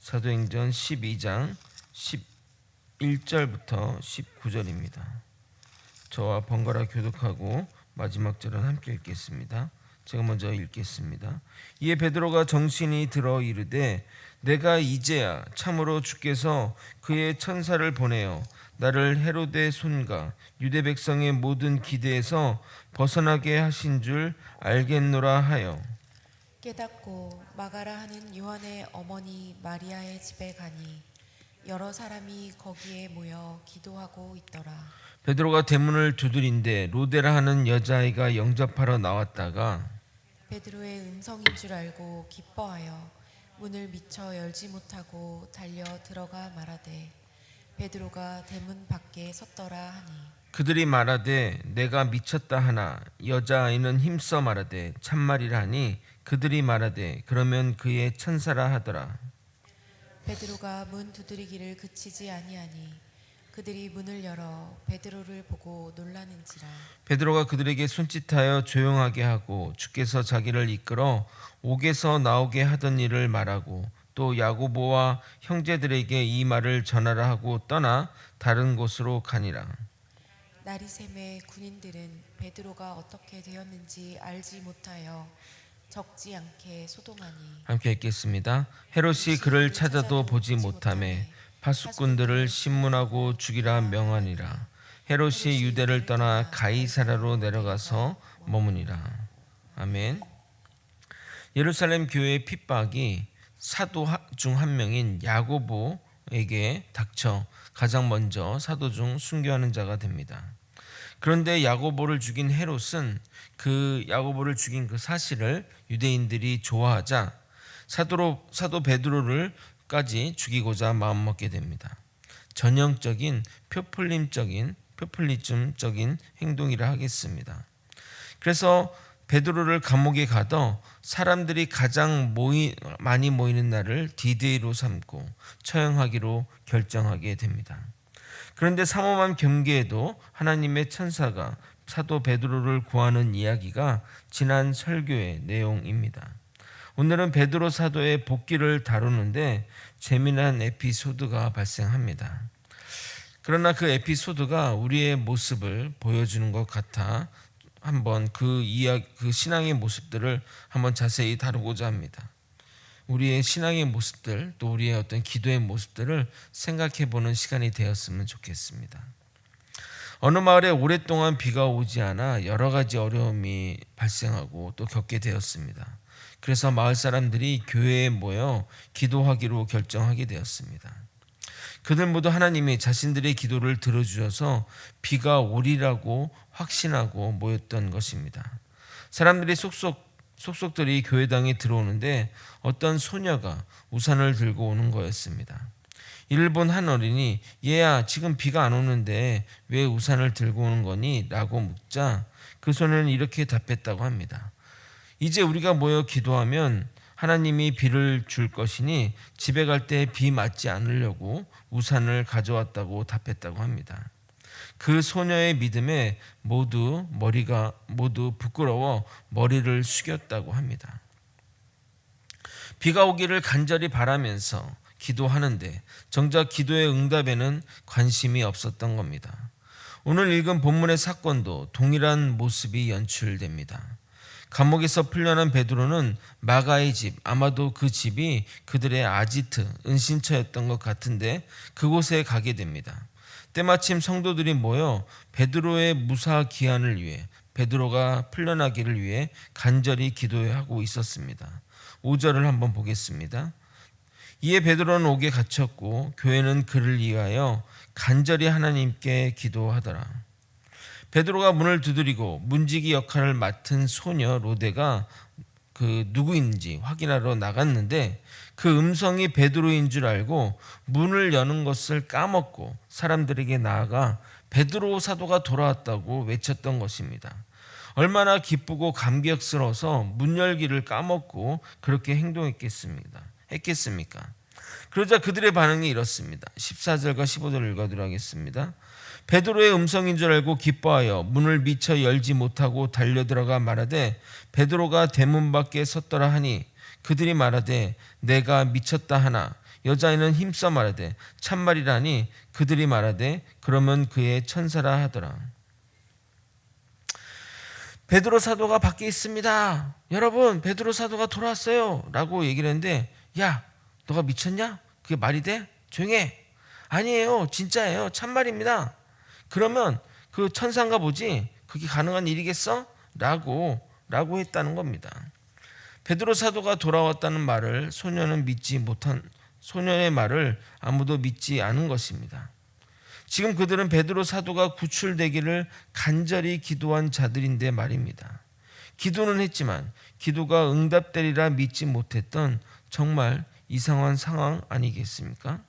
사도행전 12장 11절부터 19절입니다. 저와 번갈아 교독하고 마지막 절은 함께 읽겠습니다. 제가 먼저 읽겠습니다. 이에 베드로가 정신이 들어 이르되 내가 이제야 참으로 주께서 그의 천사를 보내어 나를 헤로데 손과 유대 백성의 모든 기대에서 벗어나게 하신 줄 알겠노라 하여 깨닫고 마가라 하는 요한의 어머니 마리아의 집에 가니 여러 사람이 거기에 모여 기도하고 있더라. 베드로가 대문을 두드린데 로데라 하는 여자아이가 영접하러 나왔다가 베드로의 음성인 줄 알고 기뻐하여 문을 미처 열지 못하고 달려 들어가 말하되 베드로가 대문 밖에 섰더라 하니 그들이 말하되 내가 미쳤다 하나 여자아이는 힘써 말하되 참말이라 하니 그들이 말하되 그러면 그의 천사라 하더라. 베드로가 문 두드리기를 그치지 아니하니 그들이 문을 열어 베드로를 보고 놀라는지라. 베드로가 그들에게 손짓하여 조용하게 하고 주께서 자기를 이끌어 옥에서 나오게 하던 일을 말하고 또 야고보와 형제들에게 이 말을 전하라 하고 떠나 다른 곳으로 가니라. 날이 새매 군인들은 베드로가 어떻게 되었는지 알지 못하여 적지 않게 소동하니 함께 읽겠습니다. 헤롯이 그를 찾아도 보지 못하매 파수꾼들을 신문하고 죽이라 명하니라. 헤롯이 유대를 떠나 가이사라로 내려가서 머무니라. 아멘. 예루살렘 교회의 핍박이 사도 중 한 명인 야고보에게 닥쳐 가장 먼저 사도 중 순교하는 자가 됩니다. 그런데 야고보를 죽인 헤롯은 그 야고보를 죽인 그 사실을 유대인들이 좋아하자 사도 베드로를까지 죽이고자 마음먹게 됩니다. 전형적인 표퓰리즘적인 행동이라 하겠습니다. 그래서 베드로를 감옥에 가둬 사람들이 가장 많이 모이는 날을 디데이로 삼고 처형하기로 결정하게 됩니다. 그런데 삼엄한 경계에도 하나님의 천사가 사도 베드로를 구하는 이야기가 지난 설교의 내용입니다. 오늘은 베드로 사도의 복귀를 다루는데 재미난 에피소드가 발생합니다. 그러나 그 에피소드가 우리의 모습을 보여주는 것 같아 한번 그 신앙의 모습들을 한번 자세히 다루고자 합니다. 우리의 신앙의 모습들 또 우리의 어떤 기도의 모습들을 생각해보는 시간이 되었으면 좋겠습니다. 어느 마을에 오랫동안 비가 오지 않아 여러 가지 어려움이 발생하고 또 겪게 되었습니다. 그래서 마을 사람들이 교회에 모여 기도하기로 결정하게 되었습니다. 그들 모두 하나님이 자신들의 기도를 들어주셔서 비가 오리라고 확신하고 모였던 것입니다. 사람들이 속속들이 교회당에 들어오는데 어떤 소녀가 우산을 들고 오는 거였습니다. 이를 본 한 어린이 얘야 지금 비가 안 오는데 왜 우산을 들고 오는 거니? 라고 묻자 그 소녀는 이렇게 답했다고 합니다. 이제 우리가 모여 기도하면 하나님이 비를 줄 것이니 집에 갈 때 비 맞지 않으려고 우산을 가져왔다고 답했다고 합니다. 그 소녀의 믿음에 모두 부끄러워 머리를 숙였다고 합니다. 비가 오기를 간절히 바라면서 기도하는데 정작 기도의 응답에는 관심이 없었던 겁니다. 오늘 읽은 본문의 사건도 동일한 모습이 연출됩니다. 감옥에서 풀려난 베드로는 마가의 집, 아마도 그 집이 그들의 아지트, 은신처였던 것 같은데 그곳에 가게 됩니다. 때마침 성도들이 모여 베드로의 무사 기한을 위해 베드로가 풀려나기를 위해 간절히 기도하고 있었습니다. 5절을 한번 보겠습니다. 이에 베드로는 옥에 갇혔고 교회는 그를 위하여 간절히 하나님께 기도하더라. 베드로가 문을 두드리고 문지기 역할을 맡은 소녀 로데가 그 누구인지 확인하러 나갔는데 그 음성이 베드로인 줄 알고 문을 여는 것을 까먹고 사람들에게 나아가 베드로 사도가 돌아왔다고 외쳤던 것입니다. 얼마나 기쁘고 감격스러워서 문 열기를 까먹고 그렇게 행동했겠습니까? 그러자 그들의 반응이 이렇습니다. 14절과 15절을 읽어드리도록 하겠습니다. 베드로의 음성인 줄 알고 기뻐하여 문을 미처 열지 못하고 달려들어가 말하되 베드로가 대문 밖에 섰더라 하니 그들이 말하되 내가 미쳤다 하나 여자애는 힘써 말하되 참말이라니 그들이 말하되 그러면 그의 천사라 하더라. 베드로 사도가 밖에 있습니다. 여러분, 베드로 사도가 돌아왔어요 라고 얘기를 했는데, 야, 너가 미쳤냐? 그게 말이 돼? 조용해. 아니에요, 진짜예요, 참말입니다. 그러면 그 천사인가 보지, 그게 가능한 일이겠어? 라고 했다는 겁니다. 베드로 사도가 돌아왔다는 말을 소년의 말을 아무도 믿지 않은 것입니다. 지금 그들은 베드로 사도가 구출되기를 간절히 기도한 자들인데 말입니다. 기도는 했지만 기도가 응답되리라 믿지 못했던 정말 이상한 상황 아니겠습니까?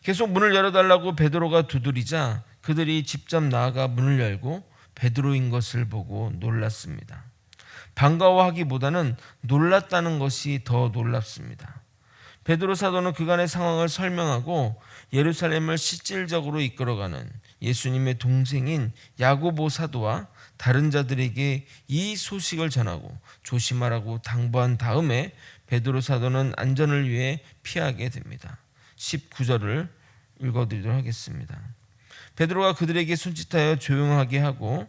계속 문을 열어달라고 베드로가 두드리자 그들이 직접 나아가 문을 열고 베드로인 것을 보고 놀랐습니다. 반가워하기보다는 놀랐다는 것이 더 놀랍습니다. 베드로 사도는 그간의 상황을 설명하고 예루살렘을 실질적으로 이끌어가는 예수님의 동생인 야고보 사도와 다른 자들에게 이 소식을 전하고 조심하라고 당부한 다음에 베드로 사도는 안전을 위해 피하게 됩니다. 19절을 읽어드리도록 하겠습니다. 베드로가 그들에게 손짓하여 조용하게 하고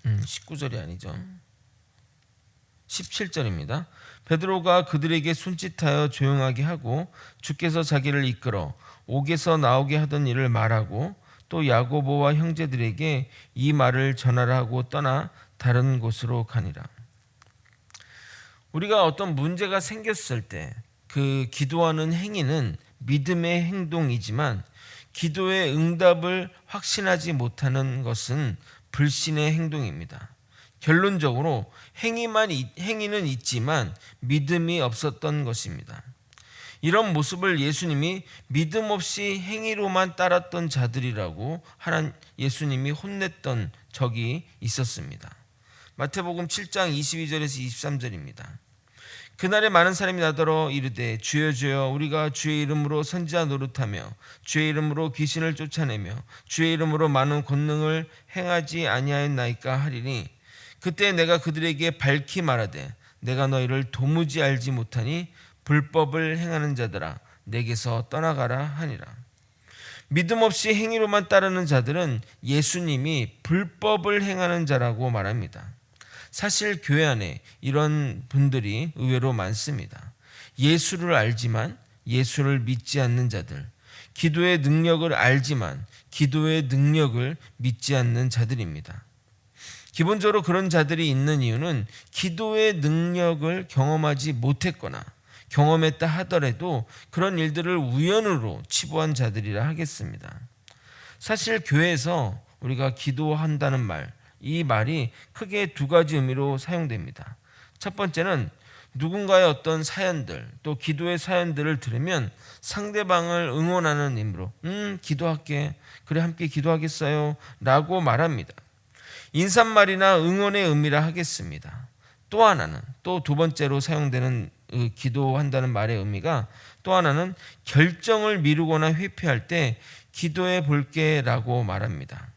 19절이 아니죠. 17절입니다. 베드로가 그들에게 손짓하여 조용하게 하고 주께서 자기를 이끌어 옥에서 나오게 하던 일을 말하고 또 야고보와 형제들에게 이 말을 전하라 하고 떠나 다른 곳으로 가니라. 우리가 어떤 문제가 생겼을 때 그 기도하는 행위는 믿음의 행동이지만 기도의 응답을 확신하지 못하는 것은 불신의 행동입니다. 결론적으로 행위는 있지만 믿음이 없었던 것입니다. 이런 모습을 예수님이 믿음 없이 행위로만 따랐던 자들이라고 예수님이 혼냈던 적이 있었습니다. 마태복음 7장 22절에서 23절입니다. 그날에 많은 사람이 나더러 이르되 주여 주여 우리가 주의 이름으로 선지자 노릇하며 주의 이름으로 귀신을 쫓아내며 주의 이름으로 많은 권능을 행하지 아니하였나이까 하리니 그때 내가 그들에게 밝히 말하되 내가 너희를 도무지 알지 못하니 불법을 행하는 자들아 내게서 떠나가라 하니라. 믿음 없이 행위로만 따르는 자들은 예수님이 불법을 행하는 자라고 말합니다. 사실 교회 안에 이런 분들이 의외로 많습니다. 예수를 알지만 예수를 믿지 않는 자들, 기도의 능력을 알지만 기도의 능력을 믿지 않는 자들입니다. 기본적으로 그런 자들이 있는 이유는 기도의 능력을 경험하지 못했거나 경험했다 하더라도 그런 일들을 우연으로 치부한 자들이라 하겠습니다. 사실 교회에서 우리가 기도한다는 말, 이 말이 크게 두 가지 의미로 사용됩니다. 첫 번째는 누군가의 어떤 사연들, 또 기도의 사연들을 들으면 상대방을 응원하는 의미로 기도할게, 그래 함께 기도하겠어요 라고 말합니다. 인사말이나 응원의 의미라 하겠습니다. 또 하나는, 또 두 번째로 사용되는 기도한다는 말의 의미가 또 하나는 결정을 미루거나 회피할 때 기도해 볼게 라고 말합니다.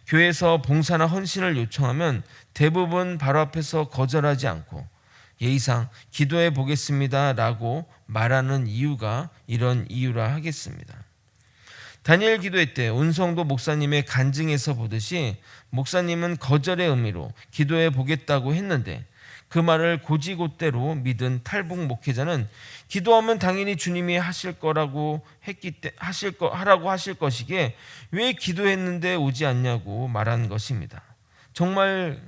교회에서 봉사나 헌신을 요청하면 대부분 바로 앞에서 거절하지 않고 예의상 기도해 보겠습니다 라고 말하는 이유가 이런 이유라 하겠습니다. 다니엘 기도회 때 온 성도 목사님의 간증에서 보듯이 목사님은 거절의 의미로 기도해 보겠다고 했는데 그 말을 곧이곧대로 믿은 탈북 목회자는 기도하면 당연히 주님이 하라고 하실 것이기에 왜 기도했는데 오지 않냐고 말한 것입니다. 정말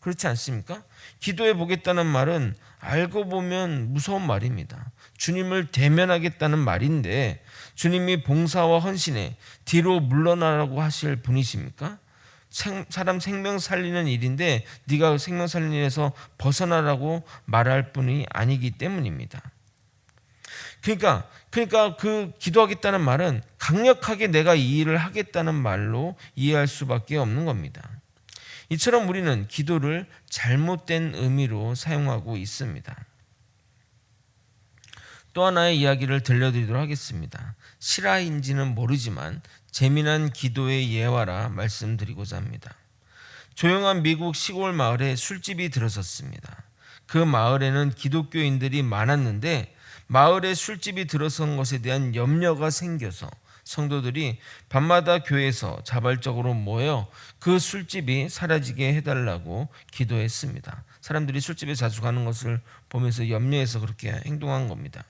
그렇지 않습니까? 기도해 보겠다는 말은 알고 보면 무서운 말입니다. 주님을 대면하겠다는 말인데 주님이 봉사와 헌신에 뒤로 물러나라고 하실 분이십니까? 사람 생명 살리는 일인데 네가 생명 살리는 일에서 벗어나라고 말할 분이 아니기 때문입니다. 그러니까 그 기도하겠다는 말은 강력하게 내가 이 일을 하겠다는 말로 이해할 수밖에 없는 겁니다. 이처럼 우리는 기도를 잘못된 의미로 사용하고 있습니다. 또 하나의 이야기를 들려드리도록 하겠습니다. 실화인지는 모르지만 재미난 기도의 예화라 말씀드리고자 합니다. 조용한 미국 시골 마을에 술집이 들어섰습니다. 그 마을에는 기독교인들이 많았는데 마을에 술집이 들어선 것에 대한 염려가 생겨서 성도들이 밤마다 교회에서 자발적으로 모여 그 술집이 사라지게 해달라고 기도했습니다. 사람들이 술집에 자주 가는 것을 보면서 염려해서 그렇게 행동한 겁니다.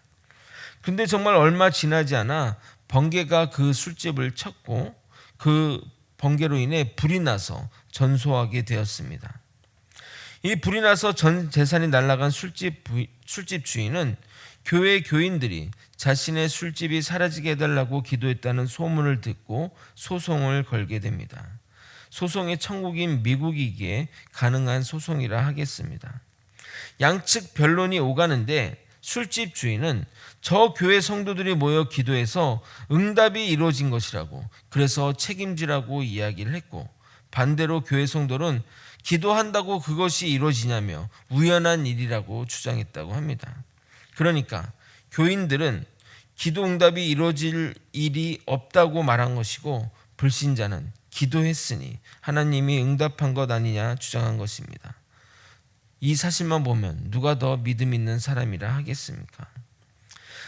근데 정말 얼마 지나지 않아 번개가 그 술집을 쳤고 그 번개로 인해 불이 나서 전소하게 되었습니다. 이 불이 나서 전 재산이 날아간 술집 주인은 교회 교인들이 자신의 술집이 사라지게 해달라고 기도했다는 소문을 듣고 소송을 걸게 됩니다. 소송의 천국인 미국이기에 가능한 소송이라 하겠습니다. 양측 변론이 오가는데 술집 주인은 저 교회 성도들이 모여 기도해서 응답이 이루어진 것이라고, 그래서 책임지라고 이야기를 했고, 반대로 교회 성도는 기도한다고 그것이 이루어지냐며 우연한 일이라고 주장했다고 합니다. 그러니까 교인들은 기도 응답이 이루어질 일이 없다고 말한 것이고, 불신자는 기도했으니 하나님이 응답한 것 아니냐 주장한 것입니다. 이 사실만 보면 누가 더 믿음 있는 사람이라 하겠습니까?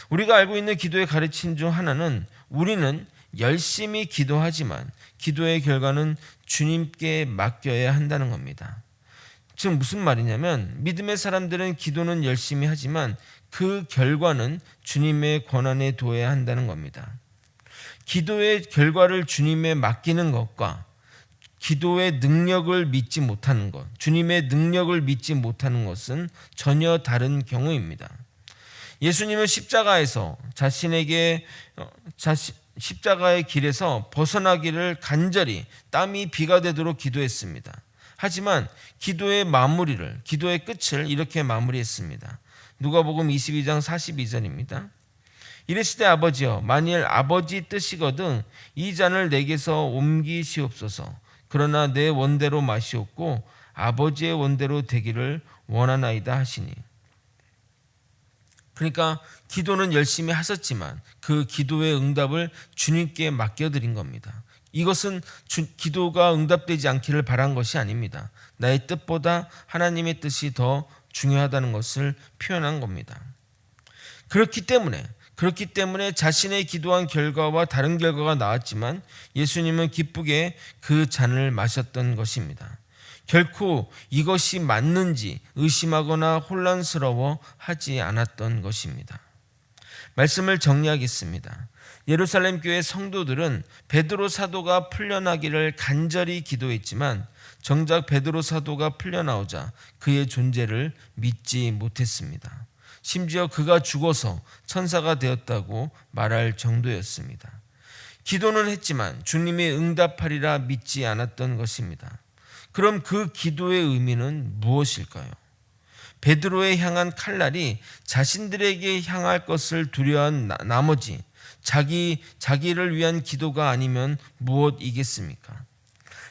우리가 알고 있는 기도의 가르침 중 하나는 우리는 열심히 기도하지만 기도의 결과는 주님께 맡겨야 한다는 겁니다. 즉 무슨 말이냐면 믿음의 사람들은 기도는 열심히 하지만 그 결과는 주님의 권한에 두어야 한다는 겁니다. 기도의 결과를 주님에 맡기는 것과 기도의 능력을 믿지 못하는 것, 주님의 능력을 믿지 못하는 것은 전혀 다른 경우입니다. 예수님은 십자가에서 십자가의 길에서 벗어나기를 간절히 땀이 비가 되도록 기도했습니다. 하지만 기도의 끝을 이렇게 마무리했습니다. 누가복음 22장 42절입니다. 이르시되 아버지여, 만일 아버지 뜻이거든 이 잔을 내게서 옮기시옵소서. 그러나 내 원대로 마시옵고 아버지의 원대로 되기를 원하나이다 하시니. 그러니까 기도는 열심히 하셨지만 그 기도의 응답을 주님께 맡겨드린 겁니다. 이것은 기도가 응답되지 않기를 바란 것이 아닙니다. 나의 뜻보다 하나님의 뜻이 더 중요하다는 것을 표현한 겁니다. 그렇기 때문에 자신의 기도한 결과와 다른 결과가 나왔지만 예수님은 기쁘게 그 잔을 마셨던 것입니다. 결코 이것이 맞는지 의심하거나 혼란스러워 하지 않았던 것입니다. 말씀을 정리하겠습니다. 예루살렘 교회 성도들은 베드로 사도가 풀려나기를 간절히 기도했지만 정작 베드로 사도가 풀려나오자 그의 존재를 믿지 못했습니다. 심지어 그가 죽어서 천사가 되었다고 말할 정도였습니다. 기도는 했지만 주님이 응답하리라 믿지 않았던 것입니다. 그럼 그 기도의 의미는 무엇일까요? 베드로에 향한 칼날이 자신들에게 향할 것을 두려워한 나머지 자기를 위한 기도가 아니면 무엇이겠습니까?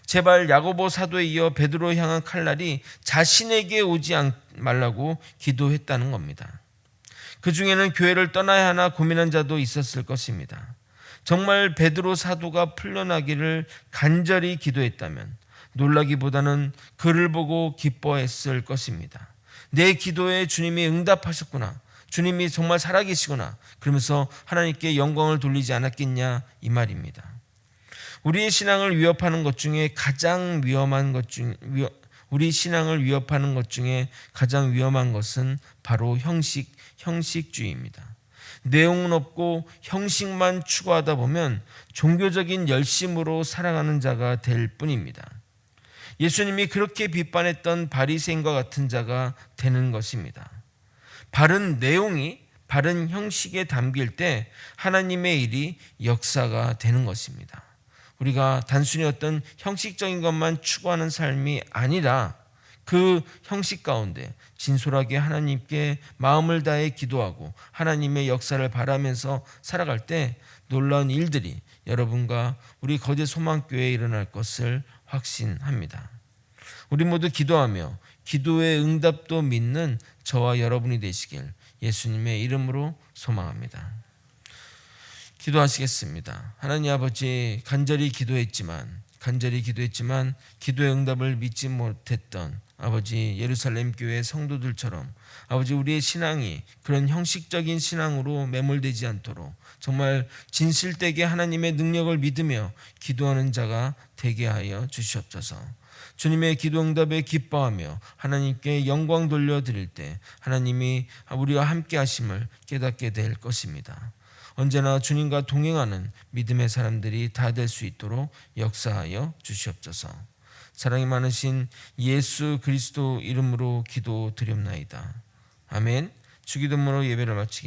제발 야고보 사도에 이어 베드로에 향한 칼날이 자신에게 오지 말라고 기도했다는 겁니다. 그 중에는 교회를 떠나야 하나 고민한 자도 있었을 것입니다. 정말 베드로 사도가 풀려나기를 간절히 기도했다면 놀라기보다는 그를 보고 기뻐했을 것입니다. 내 기도에 주님이 응답하셨구나, 주님이 정말 살아계시구나, 그러면서 하나님께 영광을 돌리지 않았겠냐 이 말입니다. 우리의 신앙을 위협하는 것 중에 가장 위험한 것은 바로 형식주의입니다. 내용은 없고 형식만 추구하다 보면 종교적인 열심으로 살아가는 자가 될 뿐입니다. 예수님이 그렇게 비판했던 바리새인과 같은 자가 되는 것입니다. 바른 내용이 바른 형식에 담길 때 하나님의 일이 역사가 되는 것입니다. 우리가 단순히 어떤 형식적인 것만 추구하는 삶이 아니라 그 형식 가운데 진솔하게 하나님께 마음을 다해 기도하고 하나님의 역사를 바라면서 살아갈 때 놀라운 일들이 여러분과 우리 거제 소망교회에 일어날 것을 확신합니다. 우리 모두 기도하며 기도의 응답도 믿는 저와 여러분이 되시길 예수님의 이름으로 소망합니다. 기도하시겠습니다. 하나님 아버지, 간절히 기도했지만 간절히 기도했지만 기도의 응답을 믿지 못했던 아버지 예루살렘 교회 성도들처럼 아버지 우리의 신앙이 그런 형식적인 신앙으로 매몰되지 않도록 정말 진실되게 하나님의 능력을 믿으며 기도하는 자가 되게 하여 주시옵소서. 주님의 기도 응답에 기뻐하며 하나님께 영광 돌려드릴 때 하나님이 우리와 함께 하심을 깨닫게 될 것입니다. 언제나 주님과 동행하는 믿음의 사람들이 다 될 수 있도록 역사하여 주시옵소서. 사랑이 많으신 예수 그리스도 이름으로 기도드렸나이다. 아멘. 주기도문으로 예배를 마치겠습니다.